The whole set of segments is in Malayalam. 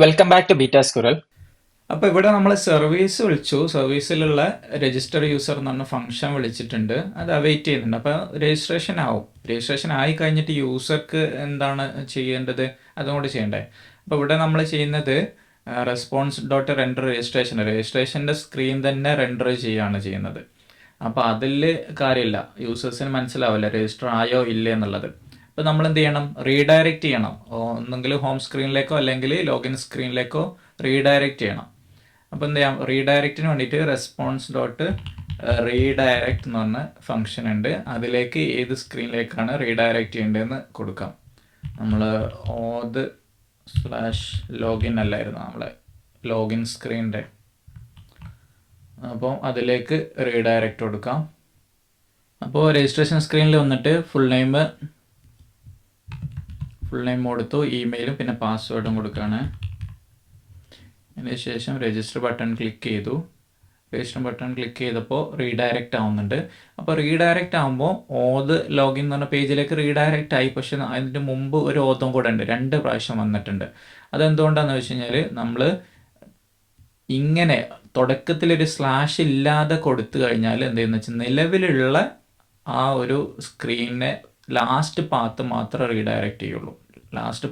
Welcome back to Beta Squirrel. അപ്പോൾ ഇവിടെ നമ്മൾ സർവീസ് വിളിച്ചു. സർവീസിലുള്ള രജിസ്റ്റർ യൂസർ എന്ന് പറഞ്ഞ ഫംഗ്ഷൻ വിളിച്ചിട്ടുണ്ട്. അത് അവൈറ്റ് ചെയ്യുന്നുണ്ട്. അപ്പോൾ രജിസ്ട്രേഷൻ ആവും. രജിസ്ട്രേഷൻ ആയി കഴിഞ്ഞിട്ട് യൂസർക്ക് എന്താണ് ചെയ്യേണ്ടത്, അതും കൂടി ചെയ്യണ്ടേ. അപ്പോൾ ഇവിടെ നമ്മൾ ചെയ്യുന്നത് റെസ്പോൺസ് ഡോട്ട് റെൻഡർ രജിസ്ട്രേഷൻ്റെ സ്ക്രീൻ തന്നെ റെൻഡർ ചെയ്യുകയാണ് ചെയ്യുന്നത്. അപ്പോൾ അതിൽ കാര്യമില്ല, യൂസേഴ്സിന് മനസ്സിലാവില്ല രജിസ്റ്റർ ആയോ ഇല്ലേ എന്നുള്ളത്. അപ്പോൾ നമ്മൾ എന്ത് ചെയ്യണം, റീഡയറക്റ്റ് ചെയ്യണം. ഒന്നെങ്കിൽ ഹോം സ്ക്രീനിലേക്കോ അല്ലെങ്കിൽ ലോഗിൻ സ്ക്രീനിലേക്കോ റീഡയറക്റ്റ് ചെയ്യണം. അപ്പോൾ എന്ത് ചെയ്യാം, റീഡയറക്റ്റിന് വേണ്ടിയിട്ട് റെസ്പോൺസ് ഡോട്ട് റീഡയറക്റ്റ് എന്ന് പറഞ്ഞ ഫംഗ്ഷൻ ഉണ്ട്. അതിലേക്ക് ഏത് സ്ക്രീനിലേക്കാണ് റീഡയറക്റ്റ് ചെയ്യേണ്ടതെന്ന് കൊടുക്കാം. നമ്മൾ ഓത് സ്ലാഷ് ലോഗിൻ അല്ലായിരുന്നു നമ്മളെ ലോഗിൻ സ്ക്രീനിൻ്റെ. അപ്പോൾ അതിലേക്ക് റീഡയറക്റ്റ് കൊടുക്കാം. അപ്പോൾ രജിസ്ട്രേഷൻ സ്ക്രീനിൽ വന്നിട്ട് ഫുൾ നെയിം കൊടുത്തു, ഇമെയിലും പിന്നെ പാസ്വേഡും കൊടുക്കുകയാണ്. അതിന് ശേഷം രജിസ്റ്റർ ബട്ടൺ ക്ലിക്ക് ചെയ്തു. രജിസ്റ്റർ ബട്ടൺ ക്ലിക്ക് ചെയ്തപ്പോൾ റീഡയറക്റ്റ് ആവുന്നുണ്ട്. അപ്പോൾ റീഡയറക്റ്റ് ആകുമ്പോൾ ഓത് ലോഗിൻ എന്ന് പറഞ്ഞ പേജിലേക്ക് റീഡയറക്റ്റ് ആയി. പക്ഷേ അതിന് മുമ്പ് ഒരു ഓതും കൂടെ ഉണ്ട്, 2 പ്രാവശ്യം വന്നിട്ടുണ്ട്. അതെന്തുകൊണ്ടാണെന്ന് വെച്ച് കഴിഞ്ഞാൽ നമ്മൾ ഇങ്ങനെ തുടക്കത്തിലൊരു സ്ലാഷ് ഇല്ലാതെ കൊടുത്തു കഴിഞ്ഞാൽ എന്ത് ചെയ്യുന്നത് വെച്ചാൽ നിലവിലുള്ള ആ ഒരു സ്ക്രീനിനെ ലാസ്റ്റ് പാത്ത് മാത്രമേ റീഡയറക്റ്റ് ചെയ്യുള്ളൂ. ലാസ്റ്റ്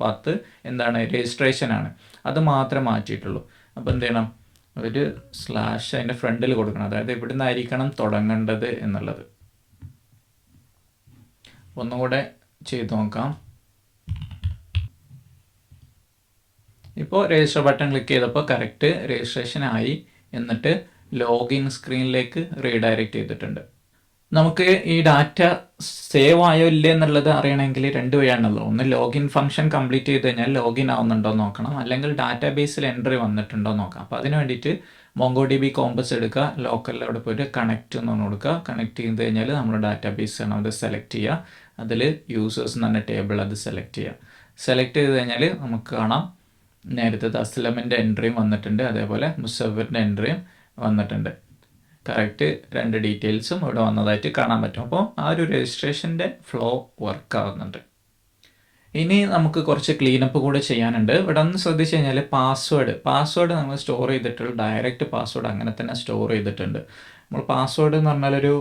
പാത്ത് എന്താണ്, രജിസ്ട്രേഷനാണ്. അത് മാത്രമേ മാറ്റിയിട്ടുള്ളൂ. അപ്പോൾ എന്ത് ചെയ്യണം, ഒരു സ്ലാഷ് അതിൻ്റെ ഫ്രണ്ടിൽ കൊടുക്കണം. അതായത് ഇവിടെ നിന്നായിരിക്കണം തുടങ്ങേണ്ടത് എന്നുള്ളത്. ഒന്നുകൂടെ ചെയ്ത് നോക്കാം. ഇപ്പോൾ രജിസ്റ്റർ ബട്ടൺ ക്ലിക്ക് ചെയ്തപ്പോൾ കറക്റ്റ് രജിസ്ട്രേഷൻ ആയി. എന്നിട്ട് ലോഗിൻ സ്ക്രീനിലേക്ക് റീഡയറക്റ്റ് ചെയ്തിട്ടുണ്ട്. നമുക്ക് ഈ ഡാറ്റ സേവ് ആയോ ഇല്ലേ എന്നുള്ളത് അറിയണമെങ്കിൽ 2 വഴിയാണുള്ളത്. ഒന്ന് ലോഗിൻ ഫംഗ്ഷൻ കംപ്ലീറ്റ് ചെയ്ത് കഴിഞ്ഞാൽ ലോഗിൻ ആവുന്നുണ്ടോ എന്ന് നോക്കണം, അല്ലെങ്കിൽ ഡാറ്റാബേസിൽ എൻട്രി വന്നിട്ടുണ്ടോ എന്ന് നോക്കാം. അപ്പോൾ അതിന് വേണ്ടിയിട്ട് MongoDB കോമ്പസ് എടുക്കുക, ലോക്കലിൽ അവിടെ പോയിട്ട് കണക്റ്റ് എന്ന് പറഞ്ഞു കൊടുക്കുക. കണക്ട് ചെയ്ത് കഴിഞ്ഞാൽ നമ്മൾ ഡാറ്റാബേസ് ആണ് അത് സെലക്ട് ചെയ്യുക. അതിൽ യൂസേഴ്സ് എന്ന് പറഞ്ഞ ടേബിൾ അത് സെലക്ട് ചെയ്യുക. സെലക്ട് ചെയ്ത് കഴിഞ്ഞാൽ നമുക്ക് കാണാം നേരത്തെ അസ്ലമിൻ്റെ എൻട്രിയും വന്നിട്ടുണ്ട്, അതേപോലെ മുസഫിറിൻ്റെ എൻട്രിയും വന്നിട്ടുണ്ട്. കറക്റ്റ് 2 ഡീറ്റെയിൽസും ഇവിടെ വന്നതായിട്ട് കാണാൻ പറ്റും. അപ്പോൾ ആ ഒരു രജിസ്ട്രേഷൻ്റെ ഫ്ലോ വർക്ക് ആവുന്നുണ്ട്. ഇനി നമുക്ക് കുറച്ച് ക്ലീനപ്പ് കൂടെ ചെയ്യാനുണ്ട്. ഇവിടെ ഒന്ന് ശ്രദ്ധിച്ചു കഴിഞ്ഞാൽ പാസ്വേഡ് നമ്മൾ സ്റ്റോർ ചെയ്തിട്ടുള്ള ഡയറക്റ്റ് പാസ്വേഡ് അങ്ങനെ തന്നെ സ്റ്റോർ ചെയ്തിട്ടുണ്ട്. നമ്മൾ പാസ്വേഡ് എന്ന് പറഞ്ഞാൽ ഒരു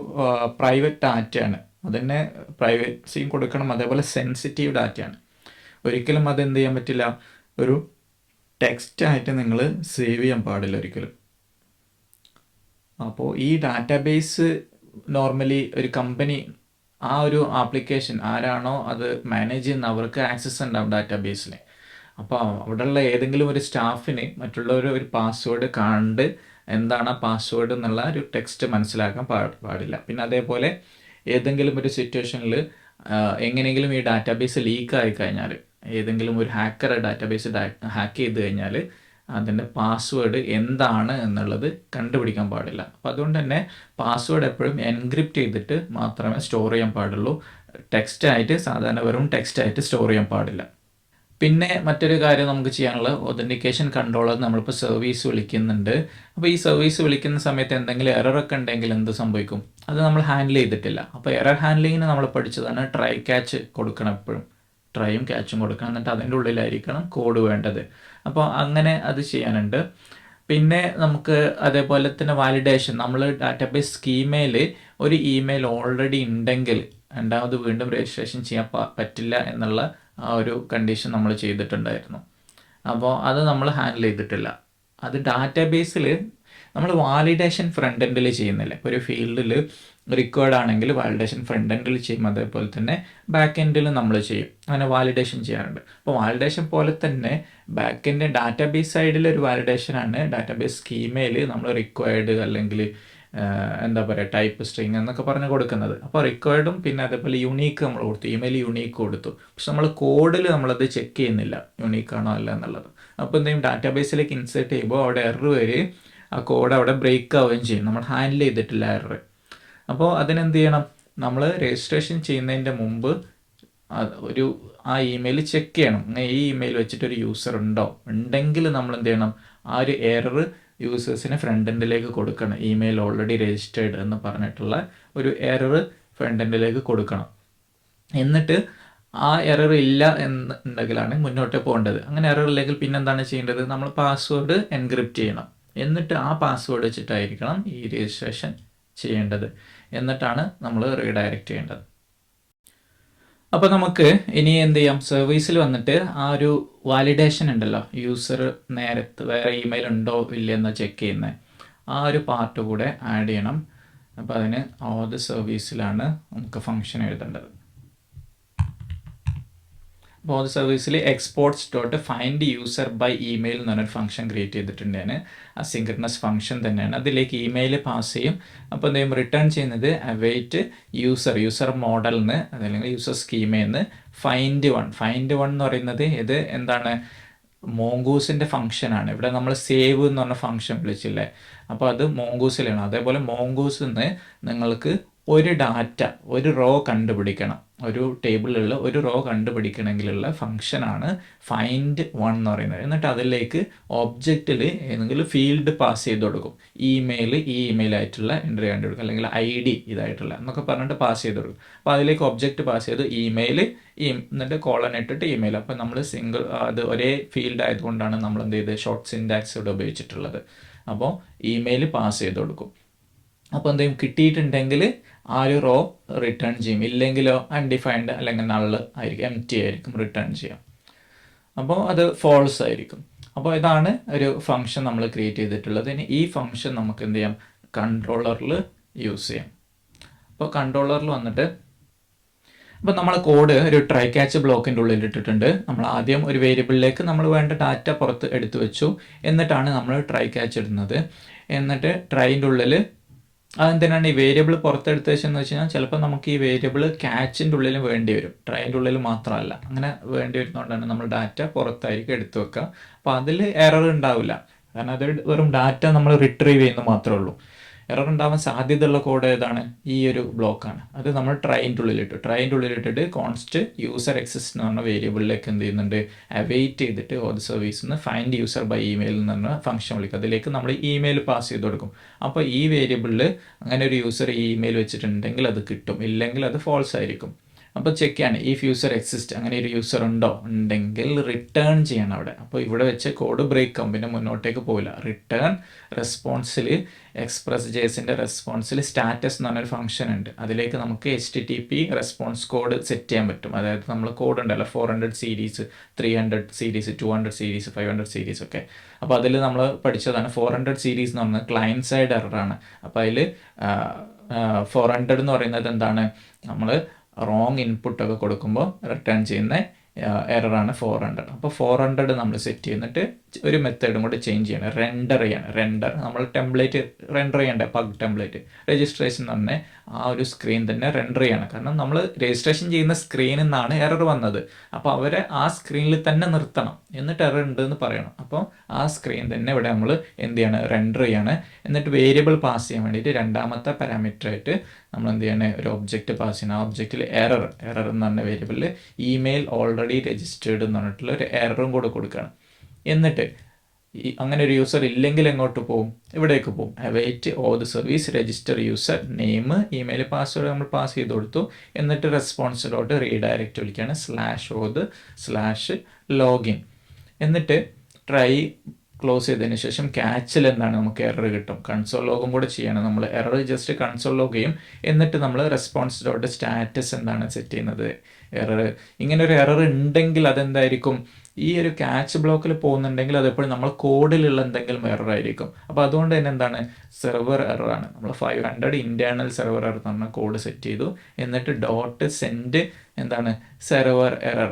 പ്രൈവറ്റ് ഡാറ്റയാണ്. അതിന് പ്രൈവസിയും കൊടുക്കണം, അതേപോലെ സെൻസിറ്റീവ് ഡാറ്റയാണ്. ഒരിക്കലും അത് എന്ത് ചെയ്യാൻ പറ്റില്ല, ഒരു ടെക്സ്റ്റ് ആയിട്ട് നിങ്ങൾ സേവ് ചെയ്യാൻ പാടില്ല ഒരിക്കലും. അപ്പോൾ ഈ ഡാറ്റാബേസ് നോർമലി ഒരു കമ്പനി, ആ ഒരു ആപ്ലിക്കേഷൻ ആരാണോ അത് മാനേജ് ചെയ്യുന്ന അവർക്ക് ആക്സസ് ഉണ്ടാവും ഡാറ്റാബേസിൽ. അപ്പോൾ അവിടെയുള്ള ഏതെങ്കിലും ഒരു സ്റ്റാഫിന് മറ്റുള്ളവർ ഒരു പാസ്വേഡ് കണ്ട് എന്താണ് പാസ്വേഡ് എന്നുള്ള ഒരു ടെക്സ്റ്റ് മനസ്സിലാക്കാൻ പാടില്ല. പിന്നെ അതേപോലെ ഏതെങ്കിലും ഒരു സിറ്റുവേഷനിൽ എങ്ങനെയെങ്കിലും ഈ ഡാറ്റാബേസ് ലീക്ക് ആയി കഴിഞ്ഞാൽ, ഏതെങ്കിലും ഒരു ഹാക്കർ ഡാറ്റാബേസ് ഹാക്ക് ചെയ്ത് കഴിഞ്ഞാൽ അതിൻ്റെ പാസ്വേഡ് എന്താണ് എന്നുള്ളത് കണ്ടുപിടിക്കാൻ പാടില്ല. അപ്പോൾ അതുകൊണ്ട് തന്നെ പാസ്വേഡ് എപ്പോഴും എൻക്രിപ്റ്റ് ചെയ്തിട്ട് മാത്രമേ സ്റ്റോർ ചെയ്യാൻ പാടുള്ളൂ. ടെക്സ്റ്റായിട്ട്, സാധാരണ വെറും ടെക്സ്റ്റായിട്ട് സ്റ്റോർ ചെയ്യാൻ പാടില്ല. പിന്നെ മറ്റൊരു കാര്യം നമുക്ക് ചെയ്യാനുള്ളത് ഒതൻറ്റിക്കേഷൻ കൺട്രോളർ നമ്മളിപ്പോൾ സർവീസ് വിളിക്കുന്നുണ്ട്. അപ്പോൾ ഈ സർവീസ് വിളിക്കുന്ന സമയത്ത് എന്തെങ്കിലും എററൊക്കെ ഉണ്ടെങ്കിൽ എന്ത് സംഭവിക്കും, അത് നമ്മൾ ഹാൻഡിൽ ചെയ്തിട്ടില്ല. അപ്പോൾ എറർ ഹാൻഡ്ലിങ്ങിന് നമ്മൾ പഠിച്ചതാണ് ട്രൈ ക്യാച്ച് കൊടുക്കണം. എപ്പോഴും ട്രൈയും ക്യാച്ചും കൊടുക്കണം, എന്നിട്ട് അതിൻ്റെ ഉള്ളിലായിരിക്കണം കോഡ് വേണ്ടത്. അപ്പോൾ അങ്ങനെ അത് ചെയ്യാനുണ്ട്. പിന്നെ നമുക്ക് അതേപോലെ തന്നെ വാലിഡേഷൻ, നമ്മൾ ഡാറ്റാബേസ് സ്കീമയിൽ ഒരു ഇമെയിൽ ഓൾറെഡി ഉണ്ടെങ്കിൽ രണ്ടാമത് വീണ്ടും രജിസ്ട്രേഷൻ ചെയ്യാൻ പറ്റില്ല എന്നുള്ള ആ ഒരു കണ്ടീഷൻ നമ്മൾ ചെയ്തിട്ടുണ്ടായിരുന്നു. അപ്പോൾ അത് നമ്മൾ ഹാൻഡിൽ ചെയ്തിട്ടില്ല. അത് ഡാറ്റാബേസിൽ നമ്മൾ വാലിഡേഷൻ ഫ്രണ്ട് എൻഡിൽ ചെയ്യുന്നില്ല. ഇപ്പോൾ ഒരു ഫീൽഡിൽ റിക്വയർഡ് ആണെങ്കിൽ വാലിഡേഷൻ ഫ്രണ്ട് എൻഡിൽ ചെയ്യും, അതേപോലെ തന്നെ ബാക്ക് എൻഡിൽ നമ്മൾ ചെയ്യും. അങ്ങനെ വാലിഡേഷൻ ചെയ്യാറുണ്ട്. അപ്പോൾ വാലിഡേഷൻ പോലെ തന്നെ ബാക്ക് എൻഡ് ഡാറ്റാബേസ് സൈഡിൽ ഒരു വാലിഡേഷനാണ് ഡാറ്റാബേസ് സ്കീമയിൽ നമ്മൾ റിക്വയർഡ് അല്ലെങ്കിൽ എന്താ പറയുക ടൈപ്പ് സ്ട്രിങ് എന്നൊക്കെ പറഞ്ഞ് കൊടുക്കുന്നത്. അപ്പോൾ റിക്വയർഡും പിന്നെ അതേപോലെ യുണീക്ക് നമ്മൾ കൊടുത്തു, ഇമെയിൽ യുണീക്ക് കൊടുത്തു. പക്ഷെ നമ്മൾ കോഡിൽ നമ്മളത് ചെക്ക് ചെയ്യുന്നില്ല യുണീക്കാണോ അല്ല എന്നുള്ളത്. അപ്പോൾ എന്തെങ്കിലും ഡാറ്റാബേസിലേക്ക് ഇൻസേർട്ട് ചെയ്യുമ്പോൾ അവിടെ എറർ വരികയും ആ കോഡ് അവിടെ ബ്രേക്ക് ആവുകയും ചെയ്യും. നമ്മൾ ഹാൻഡിൽ ചെയ്തിട്ടില്ല എറർ. അപ്പോൾ അതിനെന്ത് ചെയ്യണം, നമ്മൾ രജിസ്ട്രേഷൻ ചെയ്യുന്നതിൻ്റെ മുമ്പ് ഒരു ആ ഇമെയിൽ ചെക്ക് ചെയ്യണം. ഈ ഇമെയിൽ വെച്ചിട്ടൊരു യൂസർ ഉണ്ടെങ്കിൽ നമ്മൾ എന്ത് ചെയ്യണം, ആ ഒരു എറർ യൂസേഴ്സിന് ഫ്രണ്ട് എൻഡിലേക്ക് കൊടുക്കണം. ഇമെയിൽ ഓൾറെഡി രജിസ്റ്റേർഡ് എന്ന് പറഞ്ഞിട്ടുള്ള ഒരു എറർ ഫ്രണ്ട് എൻഡിലേക്ക് കൊടുക്കണം. എന്നിട്ട് ആ എറർ ഇല്ല എന്നുണ്ടെങ്കിലാണ് മുന്നോട്ട് പോകേണ്ടത്. അങ്ങനെ എറർ ഇല്ലെങ്കിൽ പിന്നെ എന്താണ് ചെയ്യേണ്ടത്? നമ്മൾ പാസ്വേഡ് എൻക്രിപ്റ്റ് ചെയ്യണം. എന്നിട്ട് ആ പാസ്വേഡ് വെച്ചിട്ടായിരിക്കണം ഈ രജിസ്ട്രേഷൻ ചെയ്യേണ്ടത്. എന്നിട്ടാണ് നമ്മൾ റീഡയറക്റ്റ് ചെയ്യേണ്ടത്. അപ്പോൾ നമുക്ക് ഇനി എന്ത് ചെയ്യാം? സർവീസിൽ വന്നിട്ട് ആ ഒരു വാലിഡേഷൻ ഉണ്ടല്ലോ, യൂസർ നേരത്തെ വേറെ ഇമെയിൽ ഉണ്ടോ ഇല്ലയെന്ന് ചെക്ക് ചെയ്യുന്നത്, ആ ഒരു പാർട്ട് കൂടെ ആഡ് ചെയ്യണം. അപ്പോൾ അതിന് ഓത് സർവീസിലാണ് നമുക്ക് ഫംഗ്ഷൻ എഴുതേണ്ടത്. അപ്പോൾ സർവീസിൽ exports dot find user by email എന്ന് പറഞ്ഞൊരു ഫംഗ്ഷൻ ക്രിയേറ്റ് ചെയ്തിട്ടുണ്ട് ഞാൻ. അസിൻക്രണസ് ഫംഗ്ഷൻ തന്നെയാണ്. അതിലേക്ക് ഇമെയിൽ പാസ് ചെയ്യും. അപ്പോൾ എന്ത് ചെയ്യും? റിട്ടേൺ ചെയ്യുന്നത് അവൈറ്റ് യൂസർ മോഡലിൽ നിന്ന് അതല്ലെങ്കിൽ യൂസർ സ്കീമയിൽ നിന്ന് ഫൈൻഡ് വൺ എന്ന് പറയുന്നത് ഇത് എന്താണ്? മോങ്കൂസിൻ്റെ ഫംഗ്ഷനാണ്. ഇവിടെ നമ്മൾ സേവ് എന്ന് പറഞ്ഞ ഫംഗ്ഷൻ വിളിച്ചില്ലേ, അപ്പോൾ അത് മോങ്കൂസിലാണ്. അതേപോലെ മോങ്കൂസിൽ നിന്ന് നിങ്ങൾക്ക് ഒരു റോ കണ്ടുപിടിക്കണം. ഒരു ടേബിളിലുള്ള ഒരു റോ കണ്ടുപിടിക്കണമെങ്കിലുള്ള ഫംഗ്ഷനാണ് ഫൈൻഡ് വൺ എന്ന് പറയുന്നത്. എന്നിട്ട് അതിലേക്ക് ഒബ്ജക്റ്റിൽ ഏതെങ്കിലും ഫീൽഡ് പാസ് ചെയ്ത് കൊടുക്കും. ഈ ഇമെയിൽ ആയിട്ടുള്ള എൻട്രി കണ്ടുപിടിക്കും, അല്ലെങ്കിൽ ID ഇതായിട്ടുള്ള എന്നൊക്കെ പറഞ്ഞിട്ട് പാസ് ചെയ്ത് കൊടുക്കും. അപ്പോൾ അതിലേക്ക് ഒബ്ജക്റ്റ് പാസ് ചെയ്ത് ഇമെയിൽ എന്നിട്ട് കോളൻ ഇട്ടിട്ട് ഇമെയിൽ. അപ്പോൾ നമ്മൾ അത് ഒരേ ഫീൽഡ് ആയതുകൊണ്ടാണ് നമ്മൾ എന്ത് ചെയ്ത് ഷോർട്ട് സിൻടാക്സ് ഇവിടെ ഉപയോഗിച്ചിട്ടുള്ളത്. അപ്പോൾ ഇമെയിൽ പാസ് ചെയ്ത് കൊടുക്കും. അപ്പോൾ എന്തെങ്കിലും കിട്ടിയിട്ടുണ്ടെങ്കിൽ ആ ഒരു റോ റിട്ടേൺ ചെയ്യും, ഇല്ലെങ്കിലോ അൺഡിഫൈൻഡ് അല്ലെങ്കിൽ നൾ ആയിരിക്കും, empty ആയിരിക്കും റിട്ടേൺ ചെയ്യാം. അപ്പോൾ അത് ഫോൾസ് ആയിരിക്കും. അപ്പോൾ ഇതാണ് ഒരു ഫംഗ്ഷൻ നമ്മൾ ക്രിയേറ്റ് ചെയ്തിട്ടുള്ളത്. ഇനി ഈ ഫംഗ്ഷൻ നമുക്ക് എന്ത് ചെയ്യാം? കൺട്രോളറിൽ യൂസ് ചെയ്യാം. അപ്പോൾ കൺട്രോളറിൽ വന്നിട്ട് അപ്പോൾ നമ്മൾ കോഡ് ഒരു ട്രൈ ക്യാച്ച് ബ്ലോക്കിൻ്റെ ഉള്ളിൽ ഇട്ടിട്ടുണ്ട്. നമ്മൾ ആദ്യം ഒരു വേരിയബിളിലേക്ക് നമ്മൾ വേണ്ട ഡാറ്റ പുറത്ത് എടുത്തു വെച്ചു. എന്നിട്ടാണ് നമ്മൾ ട്രൈ ക്യാച്ച് ഇടുന്നത്. എന്നിട്ട് ട്രൈൻ്റെ ഉള്ളിൽ അതെന്തിനാണ് ഈ വേരിയബിൾ പുറത്തെടുത്ത് വെച്ചെന്ന് വെച്ച് കഴിഞ്ഞാൽ ചിലപ്പോൾ നമുക്ക് ഈ വേരിയബിൾ ക്യാച്ചിൻ്റെ ഉള്ളിൽ വേണ്ടി വരും, ട്രൈൻ്റെ ഉള്ളിൽ മാത്രമല്ല. അങ്ങനെ വേണ്ടി വരുന്നതുകൊണ്ടാണ് നമ്മൾ ഡാറ്റ പുറത്തായിരിക്കും എടുത്തു വെക്കുക. അപ്പോൾ അതിൽ എറർ ഉണ്ടാവില്ല, കാരണം അത് വെറും ഡാറ്റ നമ്മൾ റിട്രീവ് ചെയ്യുന്നത് മാത്രമേ ഉള്ളൂ. എറർ ഉണ്ടാവാൻ സാധ്യതയുള്ള കോഡ് ഏതാണ്? ഈ ഒരു ബ്ലോക്കാണ്. അത് നമ്മൾ ട്രൈൻ്റെ ഉള്ളിലിട്ടിട്ട് കോൺസ്റ്റ് യൂസർ എക്സിസ്റ്റ് എന്ന് പറഞ്ഞ വേരിയബിളിലേക്ക് എന്ത് ചെയ്യുന്നുണ്ട്? അവൈറ്റ് ചെയ്തിട്ട് ഓത് സർവീസിൽ നിന്ന് ഫൈൻഡ് യൂസർ ബൈ ഇമെയിൽ എന്ന് പറഞ്ഞ ഫംഗ്ഷൻ വിളിക്കും. അതിലേക്ക് നമ്മൾ ഇമെയിൽ പാസ് ചെയ്ത് കൊടുക്കും. അപ്പോൾ ഈ വേരിയബിളിൽ അങ്ങനെ ഒരു യൂസർ ഈ ഇമെയിൽ വെച്ചിട്ടുണ്ടെങ്കിൽ അത് കിട്ടും, ഇല്ലെങ്കിൽ അത് ഫോൾസ് ആയിരിക്കും. അപ്പോൾ ചെക്ക് ചെയ്യാണ് ഇഫ് യൂസർ എക്സിസ്റ്റ്, അങ്ങനെ ഒരു യൂസർ ഉണ്ടെങ്കിൽ റിട്ടേൺ ചെയ്യണം അവിടെ. അപ്പോൾ ഇവിടെ വെച്ച് കോഡ് ബ്രേക്ക് ആവും, പിന്നെ മുന്നോട്ടേക്ക് പോവില്ല. റിട്ടേൺ റെസ്പോൺസിൽ എക്സ്പ്രസ്.js റെസ്പോൺസിൽ സ്റ്റാറ്റസ് എന്ന് പറഞ്ഞൊരു ഫംഗ്ഷൻ ഉണ്ട്. അതിലേക്ക് നമുക്ക് HTTP റെസ്പോൺസ് കോഡ് സെറ്റ് ചെയ്യാൻ പറ്റും. അതായത് നമ്മൾ കോഡ് ഉണ്ടല്ലോ 400 സീരീസ്, 300 സീരീസ്, 200 സീരീസ്, 500 സീരീസ് ഒക്കെ. അപ്പോൾ അതിൽ നമ്മൾ പഠിച്ചതാണ് 400 സീരീസ് എന്ന് പറയുന്നത് ക്ലയൻറ്റ് സൈഡ് എററാണ്. അപ്പോൾ അതിൽ 400 എന്ന് പറയുന്നത് എന്താണ്? നമ്മൾ റോങ് ഇൻപുട്ടൊക്കെ കൊടുക്കുമ്പോൾ റിട്ടേൺ ചെയ്യുന്ന എററാണ് 400. അപ്പോൾ 400 നമ്മൾ സെറ്റ് ചെയ്യുന്നിട്ട് ഒരു മെത്തേഡും കൂടെ ചേഞ്ച് ചെയ്യണം, റെൻഡർ നമ്മൾ ടെംപ്ലേറ്റ് റെൻഡർ ചെയ്യേണ്ട പഗ് ടെംപ്ലേറ്റ് രജിസ്ട്രേഷൻ തന്നെ ആ ഒരു സ്ക്രീൻ തന്നെ റെൻഡർ ചെയ്യണം. കാരണം നമ്മൾ രജിസ്ട്രേഷൻ ചെയ്യുന്ന സ്ക്രീനിൽ നിന്നാണ് എറർ വന്നത്. അപ്പോൾ അവരെ ആ സ്ക്രീനിൽ തന്നെ നിർത്തണം, എന്നിട്ട് എറർ ഉണ്ടെന്ന് പറയണം. അപ്പോൾ ആ സ്ക്രീൻ തന്നെ ഇവിടെ നമ്മൾ എന്ത് ചെയ്യണം? റെൻഡർ ചെയ്യാണ്. എന്നിട്ട് വേരിയബിൾ പാസ് ചെയ്യാൻ വേണ്ടിയിട്ട് രണ്ടാമത്തെ പാരാമീറ്ററായിട്ട് നമ്മൾ എന്ത് ചെയ്യണം? ഒരു ഒബ്ജക്റ്റ് പാസ് ചെയ്യണം. ആ ഒബ്ജക്റ്റിൽ എറർ എന്ന് പറഞ്ഞ വേരിയബിളിൽ ഇമെയിൽ ഓൾറെഡി രജിസ്റ്റേർഡ് എന്ന് പറഞ്ഞിട്ടുള്ള ഒരു എററും കൂടെ കൊടുക്കണം. എന്നിട്ട് അങ്ങനെ ഒരു യൂസർ ഇല്ലെങ്കിൽ എങ്ങോട്ട് പോകും? ഇവിടേക്ക് പോകും. Await auth service register username, email password നമ്മൾ പാസ് ചെയ്ത് കൊടുത്തു. എന്നിട്ട് റെസ്പോൺസിലോട്ട് റീഡയറക്റ്റ് വിളിക്കുകയാണ് /login. എന്നിട്ട് ട്രൈ ക്ലോസ് ചെയ്തതിന് ശേഷം ക്യാച്ചിൽ എന്താണ്? നമുക്ക് എറർ കിട്ടും. കൺസോൾ ലോഗും കൂടെ ചെയ്യണം. നമ്മൾ എറർ ജസ്റ്റ് കൺസോൾ ലോഗ് ചെയ്യും. എന്നിട്ട് നമ്മൾ റെസ്പോൺസിലോട്ട് സ്റ്റാറ്റസ് എന്താണ് സെറ്റ് ചെയ്യുന്നത്? എറർ. ഇങ്ങനെ ഒരു എറർ ഉണ്ടെങ്കിൽ അതെന്തായിരിക്കും? ഈ ഒരു ക്യാച്ച് ബ്ലോക്കിൽ പോകുന്നുണ്ടെങ്കിൽ അതെപ്പോഴും നമ്മൾ കോഡിലുള്ള എന്തെങ്കിലും എറർ ആയിരിക്കും. അപ്പോൾ അതുകൊണ്ട് തന്നെ എന്താണ്? സെർവർ എററാണ്. നമ്മൾ 500 ഇൻറ്റേർണൽ സെർവർ എറർ എന്ന് പറഞ്ഞ കോഡ് സെറ്റ് ചെയ്തു. എന്നിട്ട് .send എന്താണ്? സെർവർ എറർ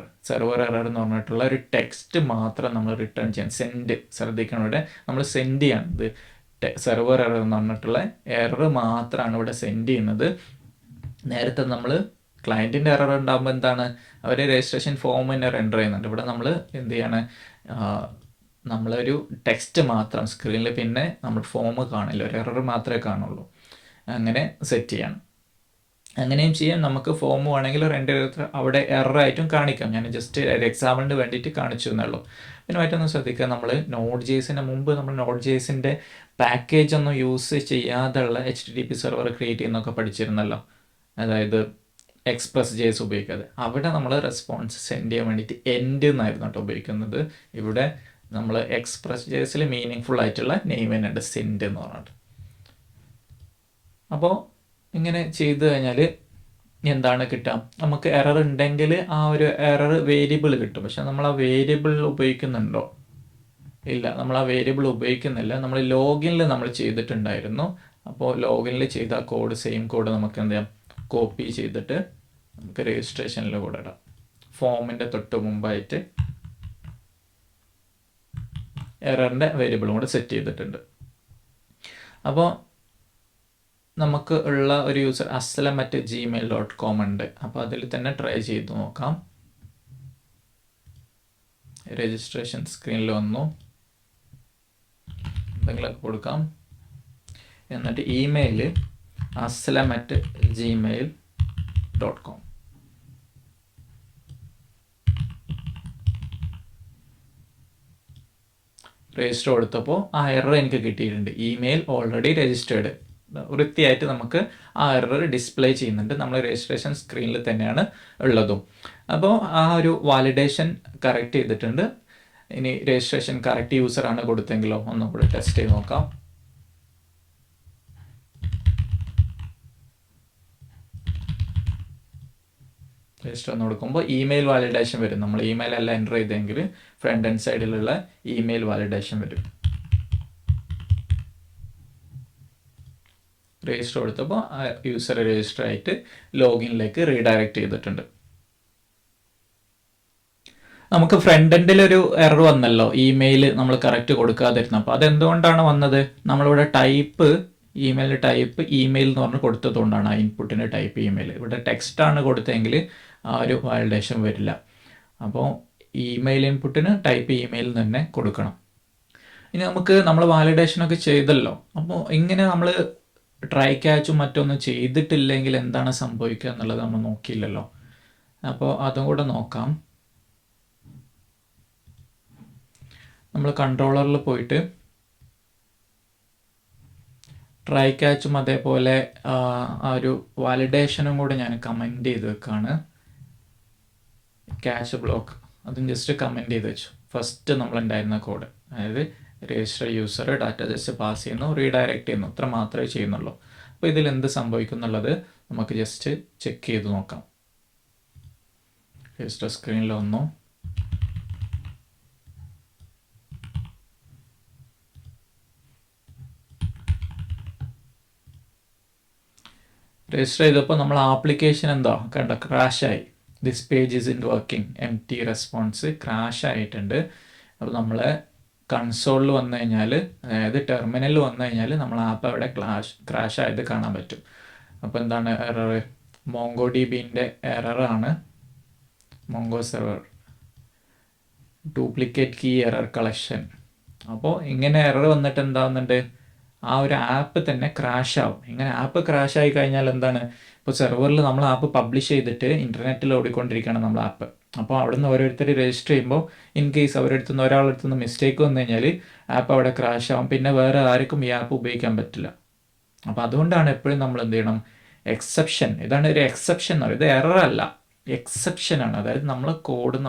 എന്ന് പറഞ്ഞിട്ടുള്ള ഒരു ടെക്സ്റ്റ് മാത്രം നമ്മൾ റിട്ടേൺ ചെയ്യാൻ. സെൻഡ് ശ്രദ്ധിക്കണം, ഇവിടെ നമ്മൾ സെൻഡ് ചെയ്യാണ്. ഇത് സെർവർ എറർ എന്ന് പറഞ്ഞിട്ടുള്ള എറർ മാത്രമാണ് ഇവിടെ സെൻഡ് ചെയ്യുന്നത്. നേരത്തെ നമ്മൾ ക്ലയൻറ്റിൻ്റെ എറർ ഉണ്ടാകുമ്പോൾ എന്താണ്? അവർ രജിസ്ട്രേഷൻ ഫോം തന്നെ റെൻഡർ ചെയ്യുന്നുണ്ട്. ഇവിടെ നമ്മൾ എന്ത് ചെയ്യാണ്? നമ്മളൊരു ടെക്സ്റ്റ് മാത്രം സ്ക്രീനിൽ, പിന്നെ നമ്മൾ ഫോം കാണില്ല, ഒരു എറർ മാത്രമേ കാണുള്ളൂ. അങ്ങനെ സെറ്റ് ചെയ്യണം. അങ്ങനെയും ചെയ്യാം. നമുക്ക് ഫോം വേണമെങ്കിൽ റെൻഡർ ചെയ്ത് അവിടെ എററായിട്ടും കാണിക്കാം. ഞാൻ ജസ്റ്റ് ഒരു എക്സാമ്പിളിന് വേണ്ടിയിട്ട് കാണിച്ചു എന്നുള്ളൂ. പിന്നെ മറ്റൊന്ന് ശ്രദ്ധിക്കുക, നമ്മൾ Node.jsന് മുമ്പ് നമ്മൾ Node.jsൻ്റെ പാക്കേജ് ഒന്നും യൂസ് ചെയ്യാതെയുള്ള HTTP സെർവർ ക്രിയേറ്റ് ചെയ്യുന്നൊക്കെ പഠിച്ചിരുന്നല്ലോ. അതായത് എക്സ്പ്രസ് ജേസ് ഉപയോഗിക്കാതെ. അവിടെ നമ്മൾ റെസ്പോൺസ് സെൻഡ് ചെയ്യാൻ വേണ്ടിയിട്ട് എൻഡ് എന്നായിരുന്നു കേട്ടോ ഉപയോഗിക്കുന്നത്. ഇവിടെ നമ്മൾ എക്സ്പ്രസ് ജേസിൽ മീനിങ് ഫുൾ ആയിട്ടുള്ള നെയിം തന്നെയുണ്ട്, സെൻഡ് എന്ന് പറഞ്ഞിട്ട്. അപ്പോൾ ഇങ്ങനെ ചെയ്ത് കഴിഞ്ഞാൽ എന്താണ് കിട്ടുക, നമുക്ക് എറർ ഉണ്ടെങ്കിൽ ആ ഒരു എറർ വേരിയബിൾ കിട്ടും. പക്ഷെ നമ്മൾ ആ വേരിയബിൾ ഉപയോഗിക്കുന്നുണ്ടോ? ഇല്ല, നമ്മൾ ആ വേരിയബിൾ ഉപയോഗിക്കുന്നില്ല. നമ്മൾ ലോഗിനിൽ നമ്മൾ ചെയ്തിട്ടുണ്ടായിരുന്നു. അപ്പോൾ ലോഗിനിൽ ചെയ്ത കോഡ്, സെയിം കോഡ് നമുക്ക് എന്ത് ചെയ്യാം, കോപ്പി ചെയ്തിട്ട് നമുക്ക് രജിസ്ട്രേഷനിൽ കൂടെ ഇടാം. ഫോമിൻ്റെ തൊട്ട് മുമ്പായിട്ട് എററിൻ്റെ വേരിയബിളും കൂടെ സെറ്റ് ചെയ്തിട്ടുണ്ട്. അപ്പോൾ നമുക്ക് ഉള്ള ഒരു യൂസർ aslam@gmail.com ഉണ്ട്. അപ്പോൾ അതിൽ തന്നെ ട്രൈ ചെയ്ത് നോക്കാം. രജിസ്ട്രേഷൻ സ്ക്രീനിൽ വന്നു, എന്തെങ്കിലുമൊക്കെ കൊടുക്കാം. എന്നിട്ട് ഇമെയിൽ aslam@gmail.com. രജിസ്റ്റർ കൊടുത്തപ്പോൾ ആ എറർ എനിക്ക് കിട്ടിയിട്ടുണ്ട്. ഇമെയിൽ ഓൾറെഡി രജിസ്റ്റേർഡ്, വൃത്തിയായിട്ട് നമുക്ക് ആ എറർ ഡിസ്പ്ലേ ചെയ്യുന്നുണ്ട്. നമ്മൾ രജിസ്ട്രേഷൻ സ്ക്രീനിൽ തന്നെയാണ് ഉള്ളതും. അപ്പോൾ ആ ഒരു വാലിഡേഷൻ കറക്റ്റ് ചെയ്തിട്ടുണ്ട്. ഇനി രജിസ്ട്രേഷൻ കറക്റ്റ് യൂസറാണ് കൊടുത്തെങ്കിലോ ഒന്നും കൂടി ടെസ്റ്റ് ചെയ്ത് നോക്കാം. രജിസ്റ്റർ എന്ന് കൊടുക്കുമ്പോൾ ഇമെയിൽ വാലിഡേഷൻ വരും. നമ്മൾ ഇമെയിൽ അല്ല എൻ്റർ ചെയ്തെങ്കിൽ ഫ്രണ്ട് എൻഡ് സൈഡിലുള്ള ഇമെയിൽ വാലിഡേഷൻ വരും. രജിസ്റ്റർ കൊടുത്തപ്പോൾ യൂസർ രജിസ്റ്റർ ആയിട്ട് ലോഗിനിലേക്ക് റീഡയറക്റ്റ് ചെയ്തിട്ടുണ്ട്. നമുക്ക് ഫ്രണ്ട് എൻഡിലൊരു എറർ വന്നല്ലോ, ഇമെയിൽ നമ്മൾ കറക്റ്റ് കൊടുക്കാതിരുന്നപ്പോൾ. അതെന്തുകൊണ്ടാണ് വന്നത്? നമ്മളിവിടെ ടൈപ്പ് ഇമെയിൽ ടൈപ്പ് ഇമെയിൽ എന്ന് പറഞ്ഞ് കൊടുത്തതുകൊണ്ടാണ്. ആ ഇൻപുട്ടിൻ്റെ ടൈപ്പ് ഇമെയിൽ. ഇവിടെ ടെക്സ്റ്റാണ് കൊടുത്തതെങ്കിൽ ആ ഒരു വാലിഡേഷൻ വരില്ല. അപ്പോൾ ഇമെയിൽ ഇൻപുട്ടിന് ടൈപ്പ് ഇമെയിൽ തന്നെ കൊടുക്കണം. ഇനി നമുക്ക് നമ്മൾ വാലിഡേഷനൊക്കെ ചെയ്തല്ലോ. അപ്പോൾ ഇങ്ങനെ നമ്മൾ ട്രൈ ക്യാച്ചും മറ്റൊന്നും ചെയ്തിട്ടില്ലെങ്കിൽ എന്താണ് സംഭവിക്കുക എന്നുള്ളത് നമ്മൾ നോക്കിയില്ലല്ലോ. അപ്പോൾ അതും കൂടെ നോക്കാം. നമ്മൾ കൺട്രോളറിൽ പോയിട്ട് ട്രൈ ക്യാച്ചും അതേപോലെ ആ ഒരു വാലിഡേഷനും കൂടെ ഞാൻ കമൻറ്റ് ചെയ്ത് വെക്കാണ്. ക്യാച്ച് ബ്ലോക്ക് അതും ജസ്റ്റ് കമൻറ്റ് ചെയ്ത് വെച്ചു. ഫസ്റ്റ് നമ്മളുണ്ടായിരുന്ന കോഡ്, അതായത് register user data just pass ചെയ്യുന്നു, റീഡയറക്റ്റ് ചെയ്യുന്നു, ഇത്ര മാത്രമേ ചെയ്യുന്നുള്ളൂ. അപ്പോൾ ഇതിൽ എന്ത് സംഭവിക്കും എന്നുള്ളത് നമുക്ക് ജസ്റ്റ് ചെക്ക് ചെയ്ത് നോക്കാം. രജിസ്റ്റർ സ്ക്രീനിൽ വന്നു. രജിസ്റ്റർ ചെയ്തപ്പോൾ നമ്മൾ ആപ്ലിക്കേഷൻ എന്താ കണ്ട, ക്രാഷായി. This page isn't working, empty response crash ആയിട്ടുണ്ട്. അപ്പോൾ നമ്മൾ കൺസോളിൽ വന്നു കഴിഞ്ഞാൽ, അതായത് ടെർമിനലിൽ വന്നു കഴിഞ്ഞാൽ നമ്മൾ ആപ്പ് അവിടെ ക്രാഷ് ആയത് കാണാൻ പറ്റും. അപ്പോൾ എന്താണ് എറർ? മോങ്കോ DBൻ്റെ എററാണ്. Mongo server duplicate key error collection. അപ്പോൾ ഇങ്ങനെ എറർ വന്നിട്ട് എന്താവുന്നുണ്ട്, ആ ഒരു ആപ്പ് തന്നെ ക്രാഷ് ആവും. ഇങ്ങനെ ആപ്പ് ക്രാഷ് ആയി കഴിഞ്ഞാൽ എന്താണ്, ഇപ്പോൾ സെർവറിൽ നമ്മൾ ആപ്പ് പബ്ലിഷ് ചെയ്തിട്ട് ഇൻ്റർനെറ്റിൽ ഓടിക്കൊണ്ടിരിക്കുകയാണ് നമ്മൾ ആപ്പ്. അപ്പോൾ അവിടെ നിന്ന് ഓരോരുത്തർ രജിസ്റ്റർ ചെയ്യുമ്പോൾ ഇൻ കേസ് അവരെടുത്തു നിന്ന് ഒരാളെടുത്തു നിന്ന് മിസ്റ്റേക്ക് വന്നു കഴിഞ്ഞാൽ ആപ്പ് അവിടെ ക്രാഷ് ആവും. പിന്നെ വേറെ ആർക്കും ഈ ആപ്പ് ഉപയോഗിക്കാൻ പറ്റില്ല. അപ്പോൾ അതുകൊണ്ടാണ് എപ്പോഴും നമ്മൾ എന്ത് ചെയ്യണം, എക്സെപ്ഷൻ. ഇതാണ് ഒരു എക്സെപ്ഷൻ എന്ന് പറയുന്നത്. ഇത് എറർ അല്ല, എക്സെപ്ഷനാണ്. അതായത് നമ്മൾ കോഡ്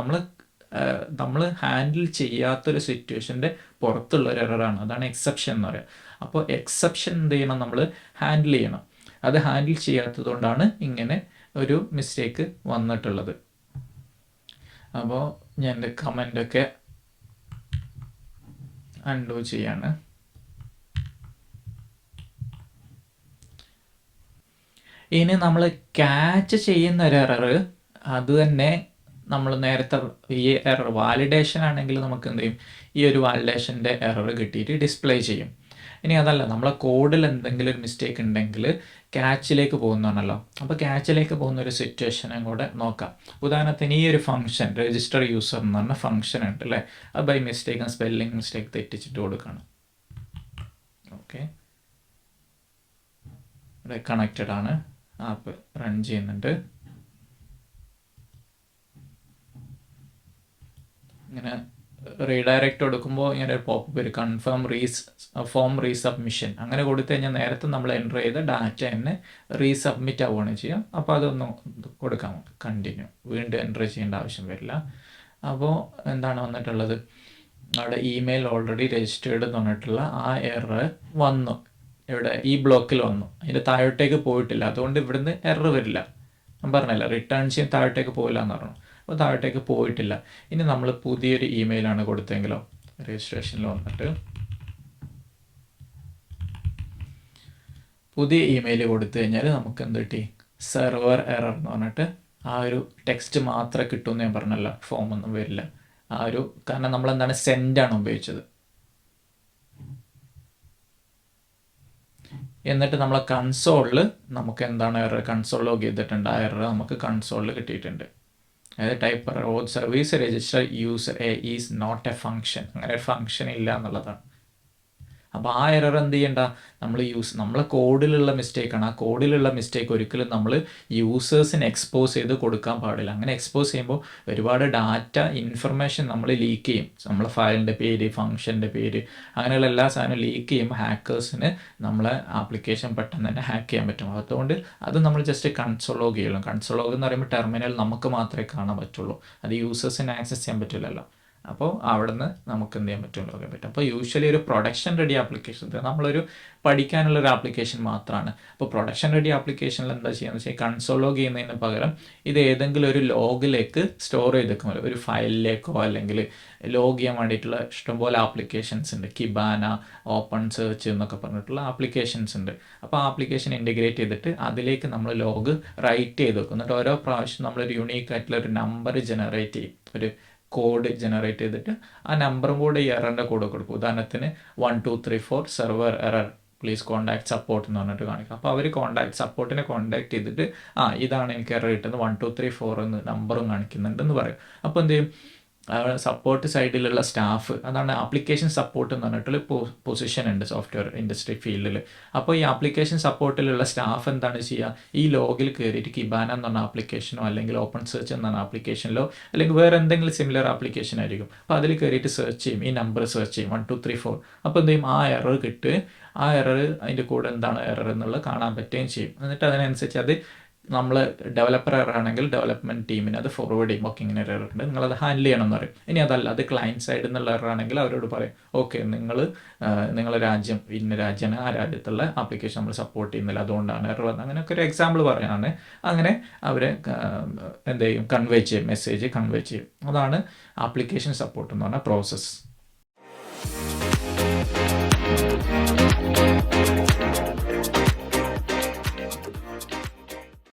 നമ്മൾ ഹാൻഡിൽ ചെയ്യാത്തൊരു സിറ്റുവേഷൻ്റെ പുറത്തുള്ള ഒരു എററാണ്. അതാണ് എക്സെപ്ഷൻ എന്ന് പറയുക. അപ്പോൾ എക്സെപ്ഷൻ എന്ത് ചെയ്യണം, നമ്മൾ ഹാൻഡിൽ ചെയ്യണം. അത് ഹാൻഡിൽ ചെയ്യാത്തത് കൊണ്ടാണ് ഇങ്ങനെ ഒരു മിസ്റ്റേക്ക് വന്നിട്ടുള്ളത്. അപ്പോൾ ഞാൻ എൻ്റെ കമൻ്റൊക്കെ അൺഡു ചെയ്യാണ്. ഇനി നമ്മൾ ക്യാച്ച് ചെയ്യുന്ന ഒരു എറർ, അത് തന്നെ നമ്മൾ നേരത്തെ ഈ എറർ വാലിഡേഷൻ ആണെങ്കിൽ നമുക്ക് എന്ത് ചെയ്യും, ഈ ഒരു വാലിഡേഷൻ്റെ എറർ കിട്ടിയിട്ട് ഡിസ്പ്ലേ ചെയ്യും. ഇനി അതല്ല, നമ്മളെ കോഡിൽ എന്തെങ്കിലും ഒരു മിസ്റ്റേക്ക് ഉണ്ടെങ്കിൽ ക്യാച്ചിലേക്ക് പോകുന്നതാണല്ലോ. അപ്പോൾ ക്യാച്ചിലേക്ക് പോകുന്ന ഒരു സിറ്റുവേഷനും കൂടെ നോക്കാം. ഉദാഹരണത്തിന് ഈ ഒരു ഫംഗ്ഷൻ രജിസ്റ്റർ യൂസർ എന്ന് പറഞ്ഞ ഫംഗ്ഷൻ ഉണ്ട് അല്ലേ, അത് ബൈ മിസ്റ്റേക്ക് സ്പെല്ലിംഗ് മിസ്റ്റേക്ക് തെറ്റിച്ചിട്ട് കൊടുക്കണം. ഓക്കെ, ഇവിടെ കണക്റ്റഡ് ആണ്, ആപ്പ് റൺ ചെയ്യുന്നുണ്ട്. ഇങ്ങനെ റീഡയറക്റ്റ് കൊടുക്കുമ്പോൾ ഇങ്ങനെ ഒരു പോപ്പ് വരും, കൺഫേം ഫോം റീസബ്മിഷൻ. അങ്ങനെ കൊടുത്തു കഴിഞ്ഞാൽ നേരത്തെ നമ്മൾ എൻ്റർ ചെയ്ത ഡാറ്റ തന്നെ റീസബ്മിറ്റ് ആവുകയാണ് ചെയ്യുക. അപ്പോൾ അതൊന്ന് കൊടുക്കാം, കണ്ടിന്യൂ, വീണ്ടും എൻ്റർ ചെയ്യേണ്ട ആവശ്യം വരില്ല. അപ്പോൾ എന്താണ് വന്നിട്ടുള്ളത്, അവിടെ ഇമെയിൽ ഓൾറെഡി രജിസ്റ്റേർഡ് എന്ന് പറഞ്ഞിട്ടുള്ള ആ എറർ വന്നു. ഇവിടെ ഈ ബ്ലോക്കിൽ വന്നു, അതിൻ്റെ താഴോട്ടേക്ക് പോയിട്ടില്ല. അതുകൊണ്ട് ഇവിടുന്ന് എറർ വരില്ല. ഞാൻ പറഞ്ഞില്ല റിട്ടേൺ ചെയ്യാൻ താഴോട്ടേക്ക് പോയില്ല എന്ന് പറഞ്ഞു. അപ്പോൾ താഴോട്ടേക്ക് പോയിട്ടില്ല. ഇനി നമ്മൾ പുതിയൊരു ഇമെയിലാണ് കൊടുത്തെങ്കിലോ, രജിസ്ട്രേഷനിൽ വന്നിട്ട് പുതിയ ഇമെയിൽ കൊടുത്തു കഴിഞ്ഞാൽ നമുക്ക് എന്ത് കിട്ടി, സെർവർ എറർ എന്ന് പറഞ്ഞിട്ട് ആ ഒരു ടെക്സ്റ്റ് മാത്രമേ കിട്ടുമെന്ന് ഞാൻ പറഞ്ഞല്ലോ, ഫോമൊന്നും വരില്ല. ആ ഒരു കാരണം നമ്മൾ എന്താണ് സെൻഡാണ് ഉപയോഗിച്ചത്. എന്നിട്ട് നമ്മളെ കൺസോളിൽ നമുക്ക് എന്താണ് എറർ, കൺസോൾ ലോഗ് ചെയ്തിട്ടുണ്ട്, ആ എറർ നമുക്ക് കൺസോളിൽ കിട്ടിയിട്ടുണ്ട്. അതായത് type error, auth service register user a is not a function, അങ്ങനെ ഒരു ഫംഗ്ഷൻ ഇല്ല എന്നുള്ളതാണ്. അപ്പോൾ ആ എറർ എന്ത് ചെയ്യണ്ട, നമ്മളെ കോഡിലുള്ള മിസ്റ്റേക്കാണ്. ആ കോഡിലുള്ള മിസ്റ്റേക്ക് ഒരിക്കലും നമ്മൾ യൂസേഴ്സിന് എക്സ്പോസ് ചെയ്ത് കൊടുക്കാൻ പാടില്ല. അങ്ങനെ എക്സ്പോസ് ചെയ്യുമ്പോൾ ഒരുപാട് ഡാറ്റ ഇൻഫർമേഷൻ നമ്മൾ ലീക്ക് ചെയ്യും. നമ്മളെ ഫയലിൻ്റെ പേര്, ഫംഗ്ഷൻ്റെ പേര്, അങ്ങനെയുള്ള എല്ലാ സാധനവും ലീക്ക് ചെയ്യുമ്പോൾ ഹാക്കേഴ്സിന് നമ്മളെ ആപ്ലിക്കേഷൻ പെട്ടെന്ന് തന്നെ ഹാക്ക് ചെയ്യാൻ പറ്റും. അതുകൊണ്ട് അത് നമ്മൾ ജസ്റ്റ് കൺസോൾ ലോഗ് ചെയ്യണം. കൺസോൾ ലോഗ് എന്ന് പറയുമ്പോൾ ടെർമിനൽ നമുക്ക് മാത്രമേ കാണാൻ പറ്റുള്ളൂ, അത് യൂസേഴ്സിന് ആക്സസ് ചെയ്യാൻ പറ്റില്ലല്ലോ. അപ്പോൾ അവിടെ നിന്ന് നമുക്ക് എന്ത് ചെയ്യാൻ പറ്റും, ലോഗിൻ പറ്റും. അപ്പോൾ യൂഷ്വലി ഒരു പ്രൊഡക്ഷൻ റെഡി ആപ്ലിക്കേഷൻ, നമ്മളൊരു പഠിക്കാനുള്ളൊരു ആപ്ലിക്കേഷൻ മാത്രമാണ്. അപ്പോൾ പ്രൊഡക്ഷൻ റെഡി ആപ്ലിക്കേഷനിൽ എന്താ ചെയ്യുന്നത് വെച്ചാൽ കൺസോൾ ലോഗ് ചെയ്യുന്നതിന് പകരം ഇത് ഏതെങ്കിലും ഒരു ലോഗിലേക്ക് സ്റ്റോർ ചെയ്തേക്കും, ഒരു ഫയലിലേക്കോ അല്ലെങ്കിൽ ലോഗ് ചെയ്യാൻ വേണ്ടിയിട്ടുള്ള ഇഷ്ടംപോലെ ആപ്ലിക്കേഷൻസ് ഉണ്ട്. കിബാന, ഓപ്പൺ സെർച്ച് എന്നൊക്കെ പറഞ്ഞിട്ടുള്ള ആപ്ലിക്കേഷൻസ് ഉണ്ട്. അപ്പോൾ ആ ആപ്ലിക്കേഷൻ ഇൻറ്റഗ്രേറ്റ് ചെയ്തിട്ട് അതിലേക്ക് നമ്മൾ ലോഗ് റൈറ്റ് ചെയ്ത് വെക്കും. എന്നിട്ട് ഓരോ പ്രാവശ്യം നമ്മളൊരു യുണീക്ക് ആയിട്ടുള്ള ഒരു നമ്പർ ജനറേറ്റ് ചെയ്യും, ഒരു കോഡ് ജനറേറ്റ് ചെയ്തിട്ട് ആ നമ്പറും കൂടെ ഈ എററിൻ്റെ കോഡ് കൊടുക്കും. ഉദാഹരണത്തിന് 1234 server error please contact support എന്ന് പറഞ്ഞിട്ട് കാണിക്കും. അപ്പോൾ അവർ സപ്പോർട്ടിനെ കോൺടാക്ട് ചെയ്തിട്ട് ഇതാണ് എനിക്ക് എറർ കിട്ടുന്നത്, 1234 എന്ന് നമ്പറും കാണിക്കുന്നുണ്ടെന്ന് പറയും. അപ്പോൾ എന്ത് ചെയ്യും, സപ്പോർട്ട് സൈഡിലുള്ള സ്റ്റാഫ്, അതാണ് ആപ്ലിക്കേഷൻ സപ്പോർട്ട് എന്ന് പറഞ്ഞിട്ടുള്ള പൊസിഷൻ ഉണ്ട് സോഫ്റ്റ്വെയർ ഇൻഡസ്ട്രി ഫീൽഡിൽ. അപ്പോൾ ഈ ആപ്ലിക്കേഷൻ സപ്പോർട്ടിലുള്ള സ്റ്റാഫ് എന്താണ് ചെയ്യുക, ഈ ലോഗിൽ കയറിയിട്ട് കിബാന എന്ന് പറഞ്ഞ ആപ്ലിക്കേഷനോ അല്ലെങ്കിൽ ഓപ്പൺ സെർച്ച് എന്ന് പറഞ്ഞ ആപ്ലിക്കേഷനിലോ അല്ലെങ്കിൽ വേറെ എന്തെങ്കിലും സിമിലർ ആപ്ലിക്കേഷൻ ആയിരിക്കും. അപ്പോൾ അതിൽ കയറിയിട്ട് സെർച്ച് ചെയ്യും, ഈ നമ്പർ സെർച്ച് ചെയ്യും 1234. അപ്പോൾ എന്ത് ചെയ്യും, ആ എറർ കിട്ടുക, ആ എറർ അതിൻ്റെ കൂടെ എന്താണ് എറർ എന്നുള്ളത് കാണാൻ പറ്റുകയും ചെയ്യും. എന്നിട്ട് അതിനനുസരിച്ച് അത് നമ്മൾ ഡെവലപ്പർ എറർ ആണെങ്കിൽ ഡെവലപ്മെൻറ്റ് ടീമിന് അത് ഫോർവേഡ് ചെയ്യും, ഓക്കെ ഇങ്ങനെ എറർ ഉണ്ട്, നിങ്ങളത് ഹാൻഡിൽ ചെയ്യണം എന്ന് പറയും. ഇനി അതല്ല, അത് ക്ലയൻറ്റ് സൈഡിൽ നിന്നുള്ള എറർ ആണെങ്കിൽ അവരോട് പറയും, ഓക്കെ നിങ്ങളെ രാജ്യം ഇന്ന രാജ്യമാണ്, ആ രാജ്യത്തുള്ള ആപ്ലിക്കേഷൻ നമ്മൾ സപ്പോർട്ട് ചെയ്യുന്നില്ല, അതുകൊണ്ടാണ് എറർ വന്നത്. അങ്ങനെയൊക്കെ ഒരു എക്സാമ്പിൾ പറയാണ്. അങ്ങനെ അവരെ എന്ത് ചെയ്യും, കൺവേ ചെയ്യും, മെസ്സേജ് കൺവേ ചെയ്യും. അതാണ് ആപ്ലിക്കേഷൻ സപ്പോർട്ട് എന്ന് പറഞ്ഞ പ്രോസസ്സ്.